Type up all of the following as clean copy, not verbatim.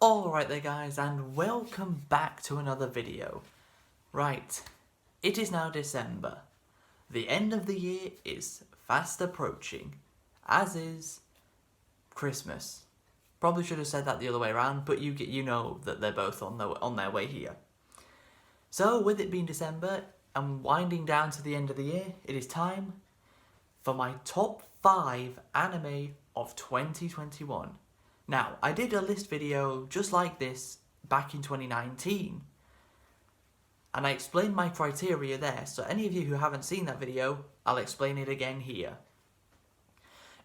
Alright there guys, and welcome back to another video. Right, it is now December. The end of the year is fast approaching, as is Christmas. Probably should have said that the other way around, but you know that they're both on their way here. So with it being December and winding down to the end of the year, it is time for my top 5 anime of 2021. Now, I did a list video just like this back in 2019, and I explained my criteria there, so any of you who haven't seen that video, I'll explain it again here.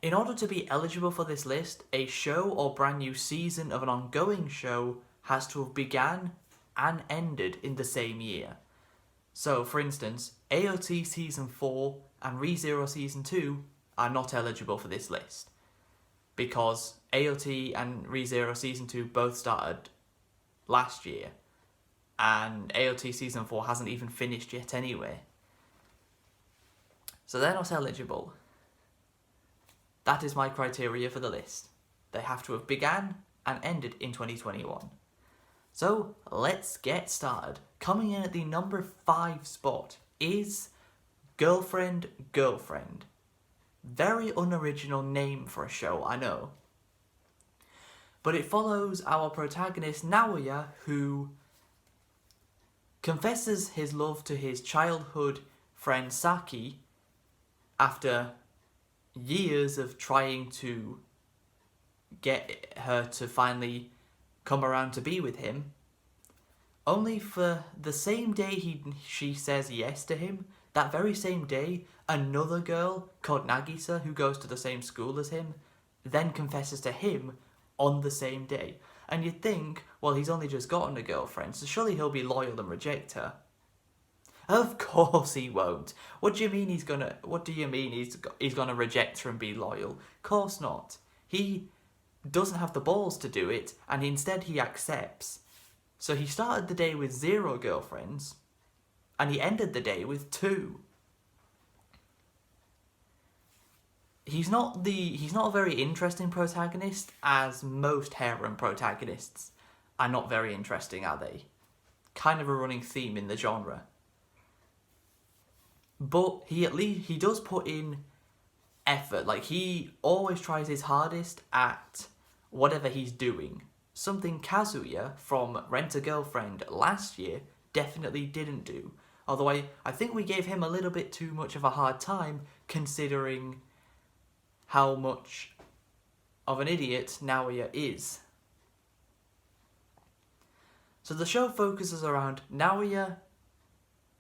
In order to be eligible for this list, a show or brand new season of an ongoing show has to have began and ended in the same year. So, for instance, AOT Season 4 and ReZero Season 2 are not eligible for this list, because AOT and ReZero Season 2 both started last year, and AOT Season 4 hasn't even finished yet anyway. So they're not eligible. That is my criteria for the list. They have to have began and ended in 2021. So let's get started. Coming in at the number 5 spot is Girlfriend, Girlfriend. Very unoriginal name for a show, I know. But it follows our protagonist Naoya, who confesses his love to his childhood friend Saki after years of trying to get her to finally come around to be with him, only for the same day she says yes to him, that very same day, another girl called Nagisa, who goes to the same school as him, then confesses to him on the same day. And you'd think, well, he's only just gotten a girlfriend, so surely he'll be loyal and reject her. Of course he won't. What do you mean he's gonna reject her and be loyal? Of course not. He doesn't have the balls to do it, and instead he accepts. So he started the day with 0 girlfriends, and he ended the day with 2. He's not a very interesting protagonist, as most harem protagonists are not very interesting, are they? Kind of a running theme in the genre. But he does put in effort. Like, he always tries his hardest at whatever he's doing. Something Kazuya from Rent-A-Girlfriend last year definitely didn't do. Although I think we gave him a little bit too much of a hard time, considering how much of an idiot Naoya is. So the show focuses around Naoya,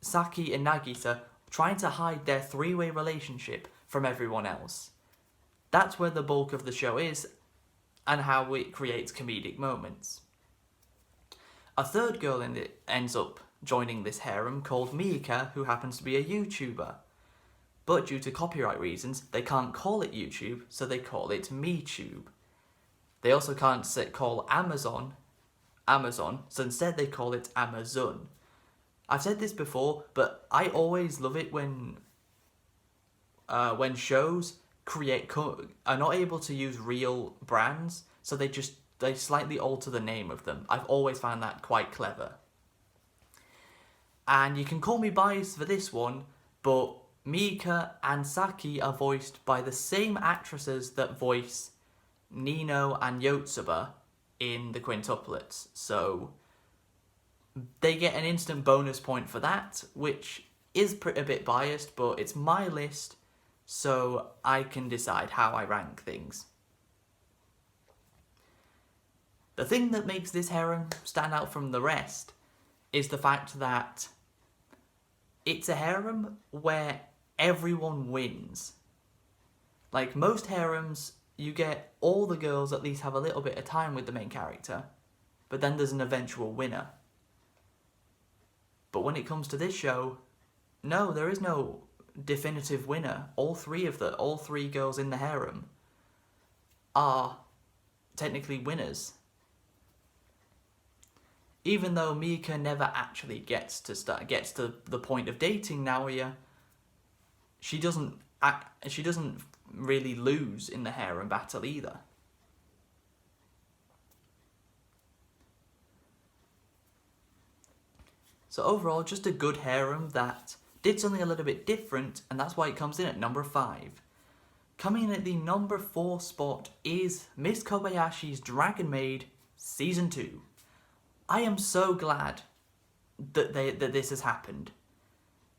Saki and Nagisa trying to hide their 3-way relationship from everyone else. That's where the bulk of the show is, and how it creates comedic moments. A third girl ends up joining this harem called Mika, who happens to be a YouTuber. But due to copyright reasons, they can't call it YouTube, so they call it MeTube. They also can't call Amazon, so instead they call it Amazon. I've said this before, but I always love it when shows are not able to use real brands, so they slightly alter the name of them. I've always found that quite clever. And you can call me biased for this one, but Mika and Saki are voiced by the same actresses that voice Nino and Yotsuba in the quintuplets, so they get an instant bonus point for that, which is a bit biased, but it's my list, so I can decide how I rank things. The thing that makes this harem stand out from the rest is the fact that it's a harem where everyone wins. Like, most harems, you get all the girls at least have a little bit of time with the main character, but then there's an eventual winner. But when it comes to this show, no, there is no definitive winner. All three girls in the harem are technically winners. Even though Mika never actually gets to the point of dating Naoya, she doesn't really lose in the harem battle either. So overall, just a good harem that did something a little bit different, and that's why it comes in at number 5. Coming in at the number 4 spot is Miss Kobayashi's Dragon Maid Season 2. I am so glad that this has happened.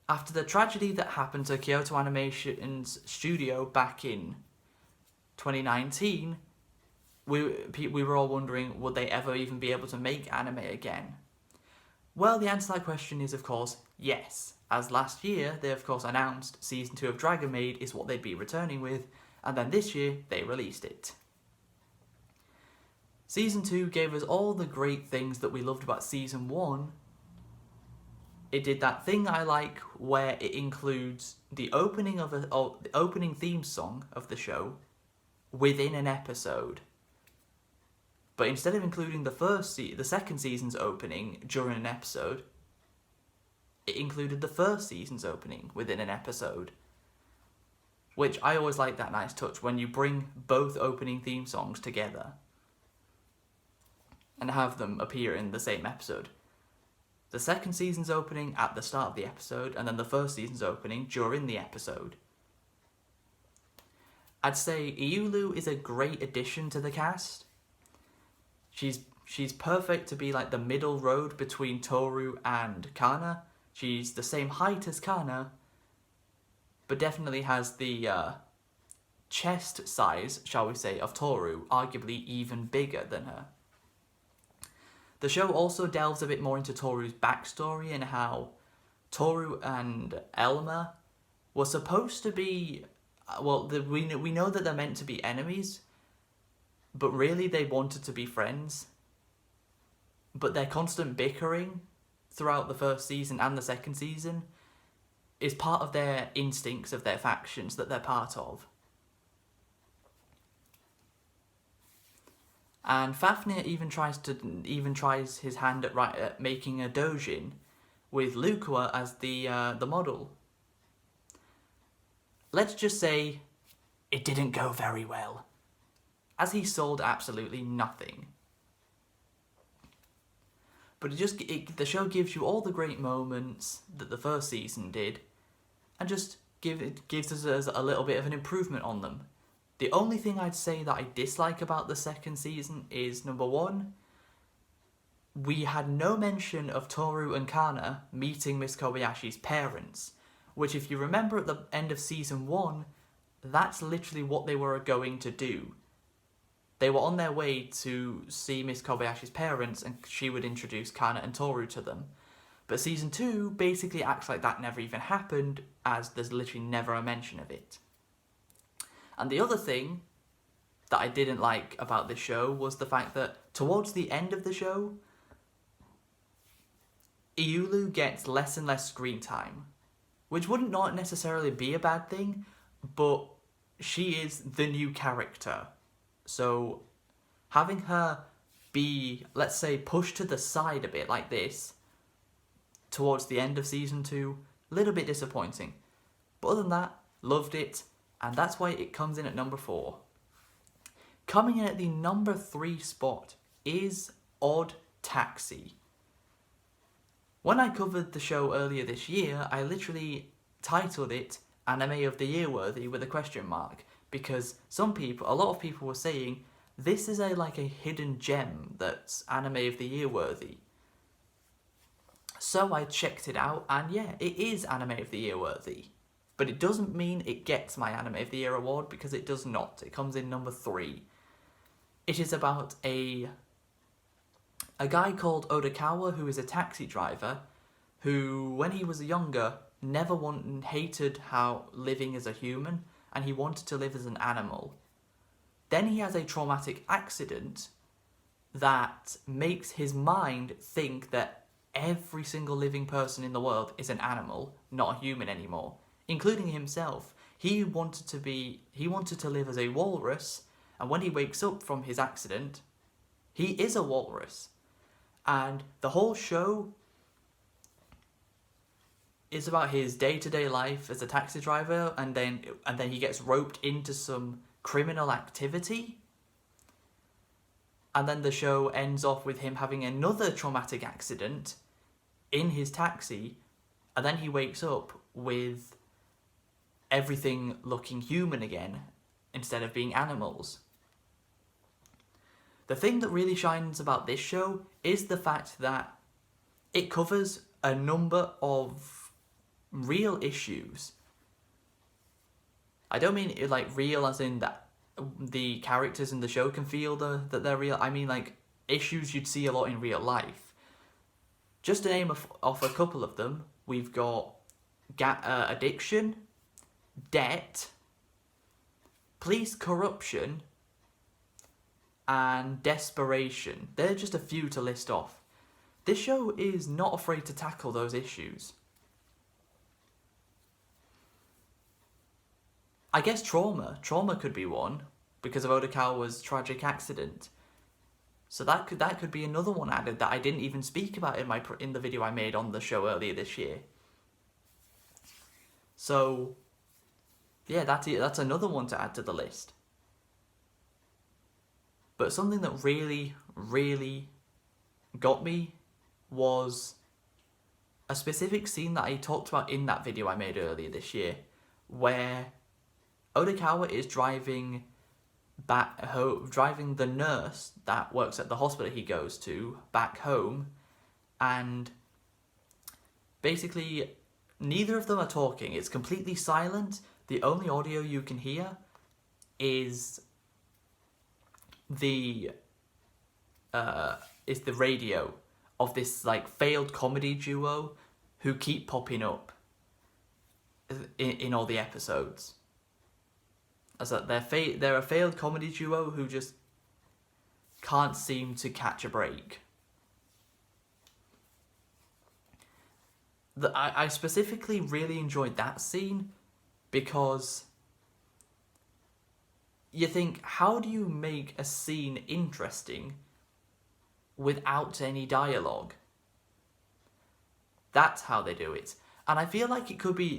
After the tragedy that happened to Kyoto Animation's studio back in 2019, we were all wondering, would they ever even be able to make anime again? Well, the answer to that question is, of course, yes. As last year, they of course announced Season 2 of Dragon Maid is what they'd be returning with, and then this year, they released it. Season 2 gave us all the great things that we loved about Season 1. It did that thing I like where it includes the opening of the opening theme song of the show within an episode. But instead of including the second season's opening during an episode, it included the first season's opening within an episode. Which I always like that nice touch when you bring both opening theme songs together and have them appear in the same episode. The second season's opening at the start of the episode, and then the first season's opening during the episode. I'd say Iulu is a great addition to the cast. She's perfect to be like the middle road between Toru and Kana. She's the same height as Kana, but definitely has the chest size, shall we say, of Toru, arguably even bigger than her. The show also delves a bit more into Toru's backstory and how Toru and Elma were supposed to be... Well, we know that they're meant to be enemies, but really they wanted to be friends. But their constant bickering throughout the first season and the second season is part of their instincts of their factions that they're part of. And Fafnir even tries his hand at making a doujin with Lukua as the model. Let's just say it didn't go very well, as he sold absolutely nothing. But the show gives you all the great moments that the first season did, and just gives us a little bit of an improvement on them. The only thing I'd say that I dislike about the second season is, number 1, we had no mention of Toru and Kana meeting Miss Kobayashi's parents, which, if you remember at the end of season 1, that's literally what they were going to do. They were on their way to see Miss Kobayashi's parents, and she would introduce Kana and Toru to them. But season 2 basically acts like that never even happened, as there's literally never a mention of it. And the other thing that I didn't like about this show was the fact that towards the end of the show, Iulu gets less and less screen time, which wouldn't not necessarily be a bad thing, but she is the new character. So having her be, let's say, pushed to the side a bit like this towards the end of season 2, a little bit disappointing. But other than that, loved it. And that's why it comes in at number 4. Coming in at the number 3 spot is Odd Taxi. When I covered the show earlier this year, I literally titled it Anime of the Year worthy with a question mark, because a lot of people were saying this is like a hidden gem that's Anime of the Year worthy. So I checked it out, and yeah, it is Anime of the Year worthy. But it doesn't mean it gets my Anime of the Year award, because it does not. It comes in number 3. It is about a guy called Odakawa, who is a taxi driver, who, when he was younger, hated how living as a human, and he wanted to live as an animal. Then he has a traumatic accident that makes his mind think that every single living person in the world is an animal, not a human anymore, including himself. He wanted to live as a walrus, and when he wakes up from his accident, he is a walrus. And the whole show is about his day-to-day life as a taxi driver, and then he gets roped into some criminal activity. And then the show ends off with him having another traumatic accident in his taxi, and then he wakes up with everything looking human again instead of being animals. The thing that really shines about this show is the fact that it covers a number of real issues. I don't mean like real as in that the characters in the show can feel that they're real. I mean like issues you'd see a lot in real life. Just to name off a couple of them, we've got addiction, debt, police corruption, and desperation. They're just a few to list off. This show is not afraid to tackle those issues. I guess trauma. Trauma could be one, because of Odokawa's tragic accident. So that could be another one added that I didn't even speak about in the video I made on the show earlier this year. So, yeah, that's another one to add to the list. But something that really, really got me was a specific scene that I talked about in that video I made earlier this year, where Odokawa is driving the nurse that works at the hospital he goes to back home, and basically neither of them are talking. It's completely silent. The only audio you can hear is the radio of this like failed comedy duo who keep popping up in all the episodes. As that they're a failed comedy duo who just can't seem to catch a break. I specifically really enjoyed that scene because you think, how do you make a scene interesting without any dialogue? That's how they do it. And I feel like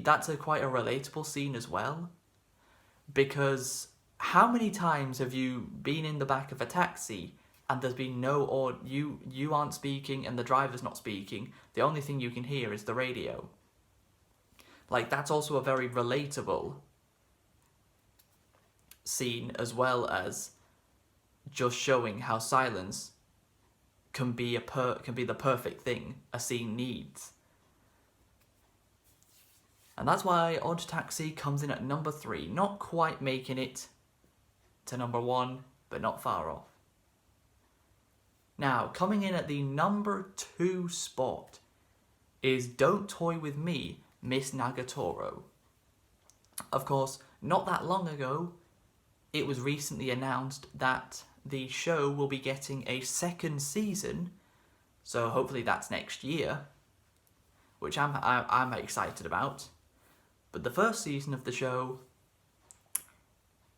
that's quite a relatable scene as well. Because how many times have you been in the back of a taxi and there's been you aren't speaking and the driver's not speaking, the only thing you can hear is the radio. Like, that's also a very relatable scene, as well as just showing how silence can be the perfect thing a scene needs. And that's why Odd Taxi comes in at number 3, not quite making it to number 1, but not far off. Now, coming in at the number 2 spot is Don't Toy With Me, Miss Nagatoro. Of course, not that long ago, it was recently announced that the show will be getting a second season, so hopefully that's next year, which I'm excited about. But the first season of the show,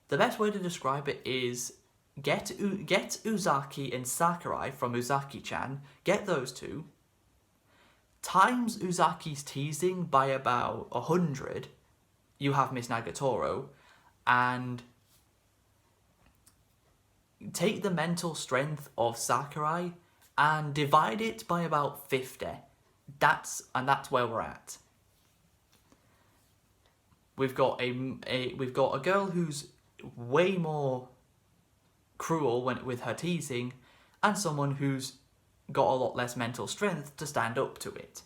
the best way to describe it is get Uzaki and Sakurai from Uzaki-chan, get those two, times Uzaki's teasing by about 100, you have Miss Nagatoro, and take the mental strength of Sakurai and divide it by about 50. That's where we're at. We've got a girl who's way more cruel with her teasing, and someone who's got a lot less mental strength to stand up to it.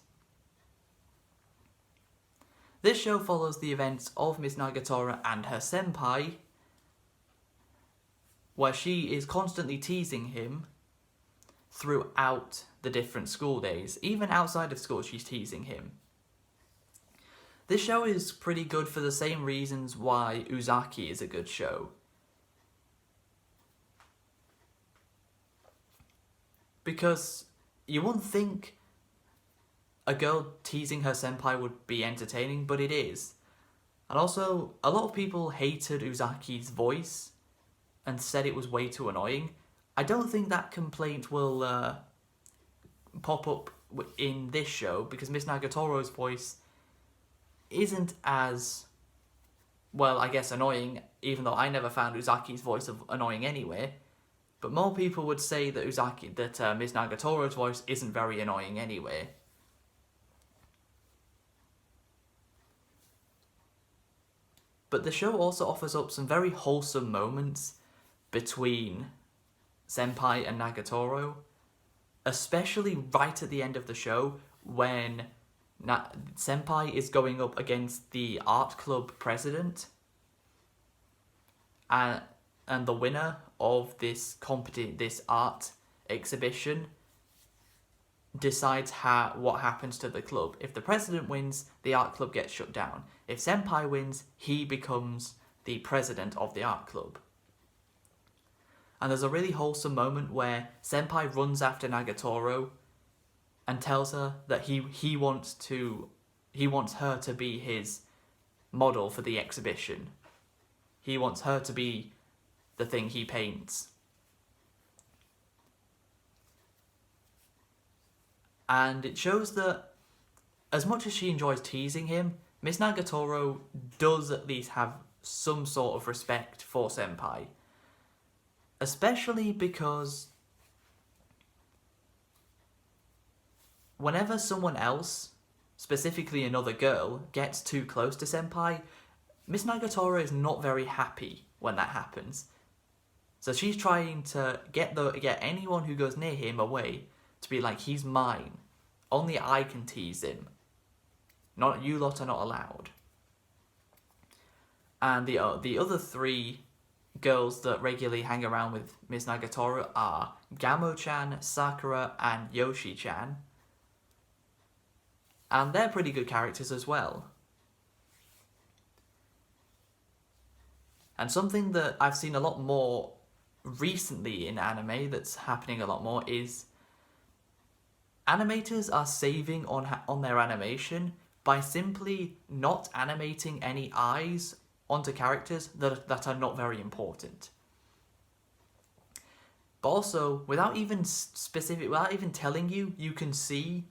This show follows the events of Miss Nagatoro and her senpai, where she is constantly teasing him throughout the different school days. Even outside of school, she's teasing him. This show is pretty good for the same reasons why Uzaki is a good show. Because you wouldn't think a girl teasing her senpai would be entertaining, but it is. And also, a lot of people hated Uzaki's voice and said it was way too annoying. I don't think that complaint will pop up in this show, because Miss Nagatoro's voice isn't as, well, I guess annoying, even though I never found Uzaki's voice annoying anyway. But more people would say that Miss Nagatoro's voice isn't very annoying anyway. But the show also offers up some very wholesome moments between Senpai and Nagatoro, especially right at the end of the show when Senpai is going up against the art club president, and the winner of this this art exhibition decides what happens to the club. If the president wins, the art club gets shut down. If Senpai wins, he becomes the president of the art club. And there's a really wholesome moment where Senpai runs after Nagatoro and tells her that he wants her to be his model for the exhibition. He wants her to be the thing he paints. And it shows that as much as she enjoys teasing him, Miss Nagatoro does at least have some sort of respect for Senpai. Especially because whenever someone else, specifically another girl, gets too close to Senpai, Miss Nagatoro is not very happy when that happens. So she's trying to get anyone who goes near him away, to be like, he's mine. Only I can tease him. Not you lot are not allowed. And the other three girls that regularly hang around with Miss Nagatoro are Gamo-chan, Sakura, and Yoshi-chan. And they're pretty good characters as well. And something that I've seen a lot more recently in anime that's happening a lot more is animators are saving on their animation by simply not animating any eyes onto characters that are not very important. But also, without even telling you, you can see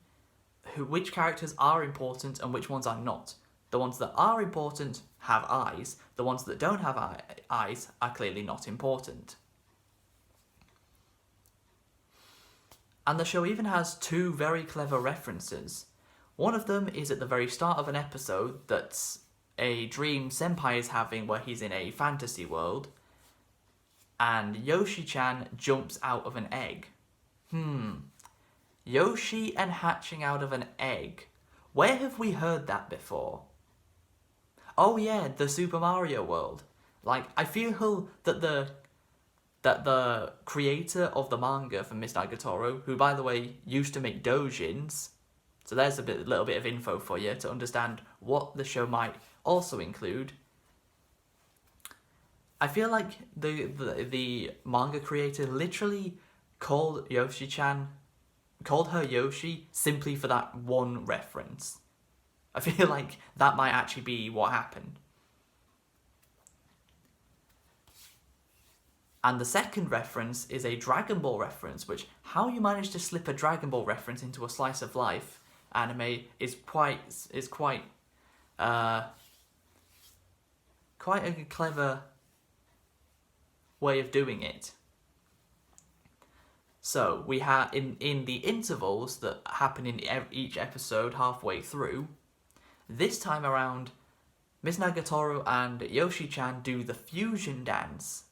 which characters are important and which ones are not. The ones that are important have eyes. The ones that don't have eyes are clearly not important. And the show even has two very clever references. One of them is at the very start of an episode that's a dream Senpai is having where he's in a fantasy world, and Yoshi-chan jumps out of an egg. Yoshi and hatching out of an egg. Where have we heard that before? Oh yeah, the Super Mario world. Like, I feel that the creator of the manga for Miss Nagatoro, who by the way used to make doujins, so there's a little bit of info for you to understand what the show might also include. I feel like the manga creator literally called her Yoshi simply for that one reference. I feel like that might actually be what happened. And the second reference is a Dragon Ball reference, which, how you manage to slip a Dragon Ball reference into a slice of life anime is quite a clever way of doing it. So we have in the intervals that happen in each episode halfway through, this time around, Miss Nagatoro and Yoshi-chan do the fusion dance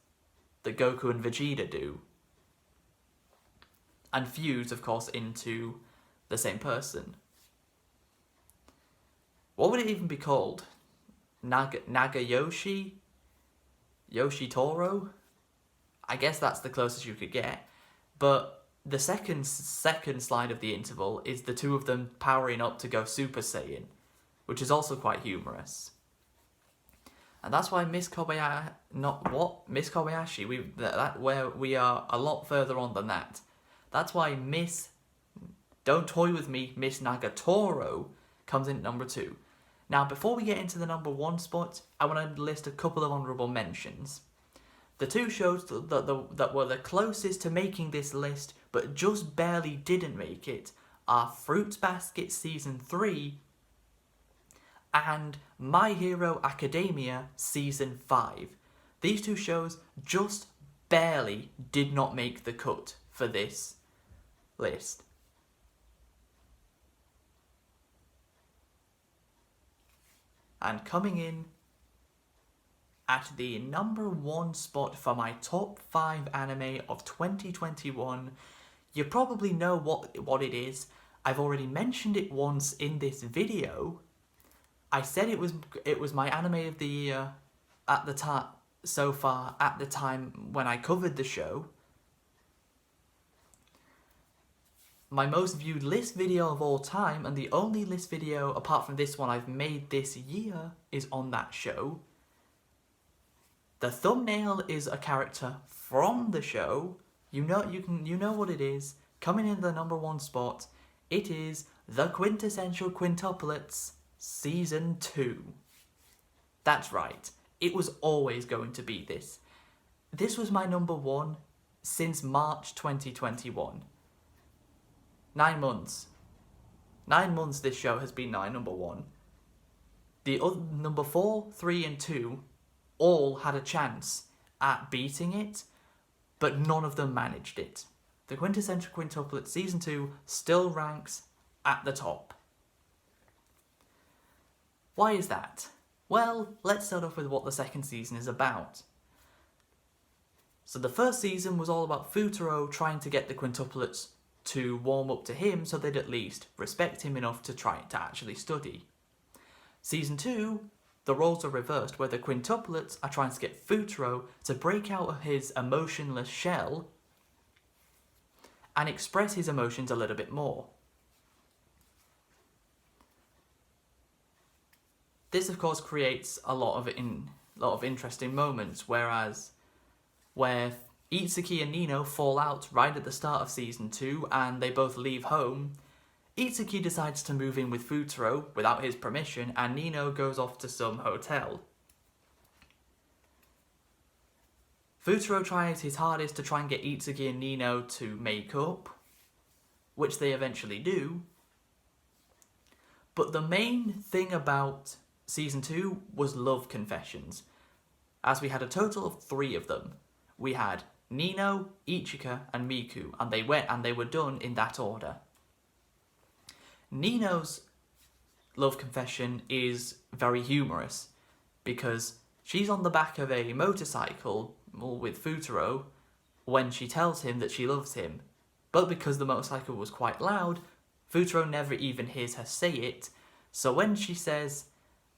that Goku and Vegeta do. And fuse, of course, into the same person. What would it even be called? Nagayoshi? Yoshi-Toro? I guess that's the closest you could get. But the second slide of the interval is the two of them powering up to go Super Saiyan, which is also quite humorous. And that's why Miss Kobayashi, where we are a lot further on than that. That's why Don't Toy With Me, Miss Nagatoro comes in at number 2. Now, before we get into the number 1 spot, I want to list a couple of honourable mentions. The two shows that were the closest to making this list, but just barely didn't make it, are Fruits Basket Season 3 and My Hero Academia Season 5. These two shows just barely did not make the cut for this list. And coming in at the #1 spot for my top 5 anime of 2021. You probably know what it is. I've already mentioned it once in this video. I said it was my anime of the year at the time so far at the time when I covered the show. My most viewed list video of all time, and the only list video apart from this one I've made this year, is on that show. The thumbnail is a character from the show. You know what it is. Coming in the #1 spot, it is The Quintessential Quintuplets Season 2. That's right. It was always going to be this. This was my #1 since March 2021. 9 months. 9 months this show has been my #1. The other #4, 3 and 2 all had a chance at beating it, but none of them managed it. The Quintessential Quintuplet Season 2 still ranks at the top. Why is that? Well, let's start off with what the second season is about. So the first season was all about Futaro trying to get the quintuplets to warm up to him so they'd at least respect him enough to try to actually study. Season 2, the roles are reversed, where the quintuplets are trying to get Futaro to break out of his emotionless shell and express his emotions a little bit more. This, of course, creates a lot of interesting moments, where Itsuki and Nino fall out right at the start of Season 2 and they both leave home. Itsuki decides to move in with Futaro without his permission, and Nino goes off to some hotel. Futaro tries his hardest to try and get Itsuki and Nino to make up, which they eventually do. But the main thing about Season 2 was love confessions, as we had a total of 3 of them. We had Nino, Ichika and Miku, and they were done in that order. Nino's love confession is very humorous, because she's on the back of a motorcycle with Futaro when she tells him that she loves him, but because the motorcycle was quite loud, Futaro never even hears her say it. So when she says,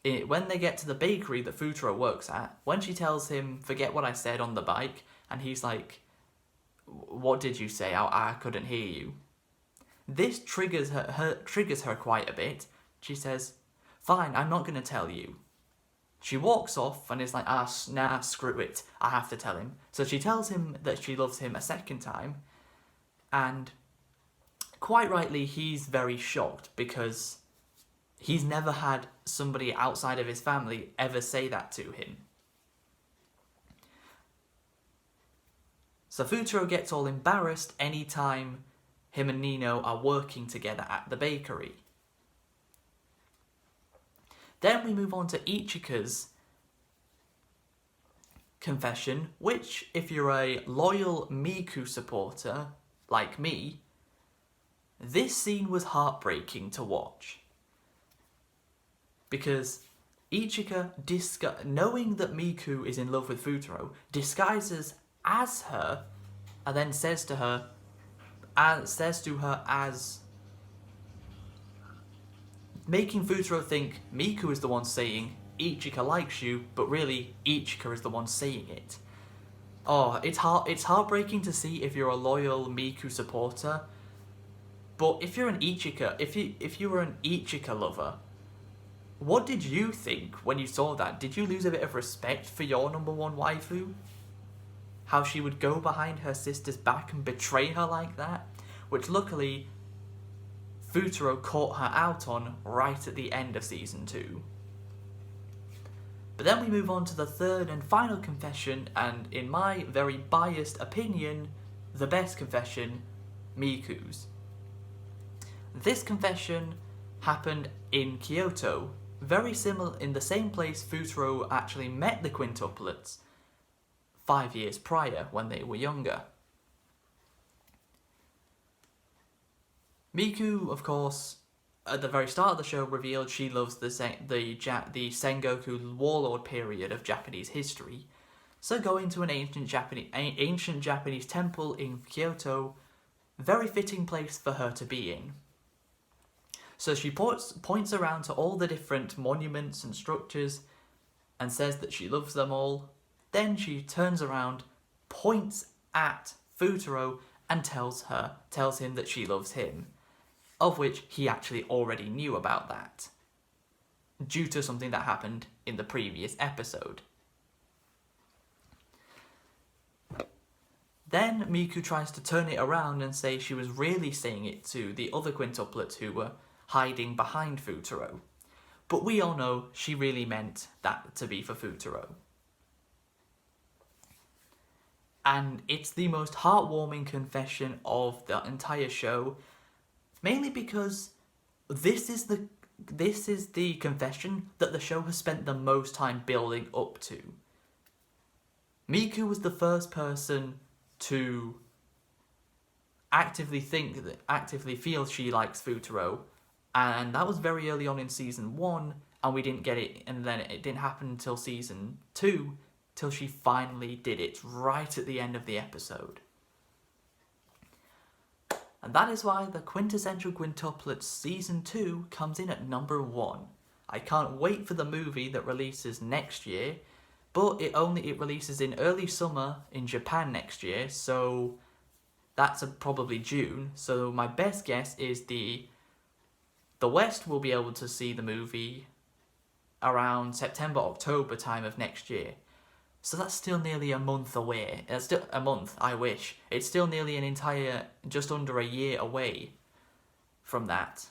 when they get to the bakery that Futaro works at, when she tells him, "Forget what I said" on the bike, and he's like, "What did you say? I couldn't hear you." This triggers her quite a bit. She says, "Fine, I'm not going to tell you." She walks off and is like, nah, screw it, I have to tell him. So she tells him that she loves him a second time, and quite rightly, he's very shocked, because he's never had somebody outside of his family ever say that to him. So Futaro gets all embarrassed anytime him and Nino are working together at the bakery. Then we move on to Ichika's confession, which, if you're a loyal Miku supporter, like me, this scene was heartbreaking to watch. Because Ichika, knowing that Miku is in love with Futaro, disguises as her, and then says to her as making Futaro think Miku is the one saying Ichika likes you, but really Ichika is the one saying it. Oh, it's heartbreaking to see if you're a loyal Miku supporter, but if you're an Ichika, if you were an Ichika lover, what did you think when you saw that? Did you lose a bit of respect for your #1 waifu? How she would go behind her sister's back and betray her like that? Which luckily, Futaro caught her out on right at the end of Season 2. But then we move on to the third and final confession, and in my very biased opinion, the best confession, Miku's. This confession happened in Kyoto, very similar, in the same place Futaro actually met the quintuplets 5 years prior when they were younger. Miku, of course, at the very start of the show revealed she loves the Sengoku warlord period of Japanese history. So going to an ancient Japanese temple in Kyoto, very fitting place for her to be in. So she points around to all the different monuments and structures and says that she loves them all. Then she turns around, points at Futaro and tells him that she loves him, of which he actually already knew about that, due to something that happened in the previous episode. Then Miku tries to turn it around and say she was really saying it to the other quintuplets who were hiding behind Futaro. But we all know she really meant that to be for Futaro. And it's the most heartwarming confession of the entire show, mainly because this is the confession that the show has spent the most time building up to. Miku was the first person to actively feel she likes Futaro, and that was very early on in season 1, and we didn't get it, and then it didn't happen until season 2, till she finally did it right at the end of the episode. And that is why the Quintessential Quintuplets season 2 comes in at number 1. I can't wait for the movie that releases next year, but it releases in early summer in Japan next year, so that's probably June. So my best guess is the West will be able to see the movie around September, October time of next year. So that's still nearly a month away. Still a month, I wish. It's still nearly an entire, just under a year away from that.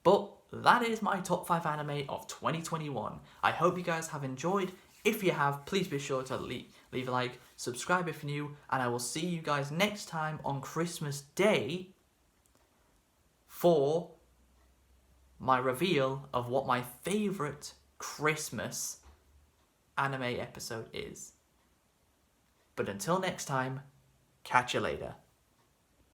But that is my top 5 anime of 2021. I hope you guys have enjoyed. If you have, please be sure to leave a like, subscribe if you're new, and I will see you guys next time on Christmas Day for my reveal of what my favourite Christmas anime episode is. But until next time, catch you later.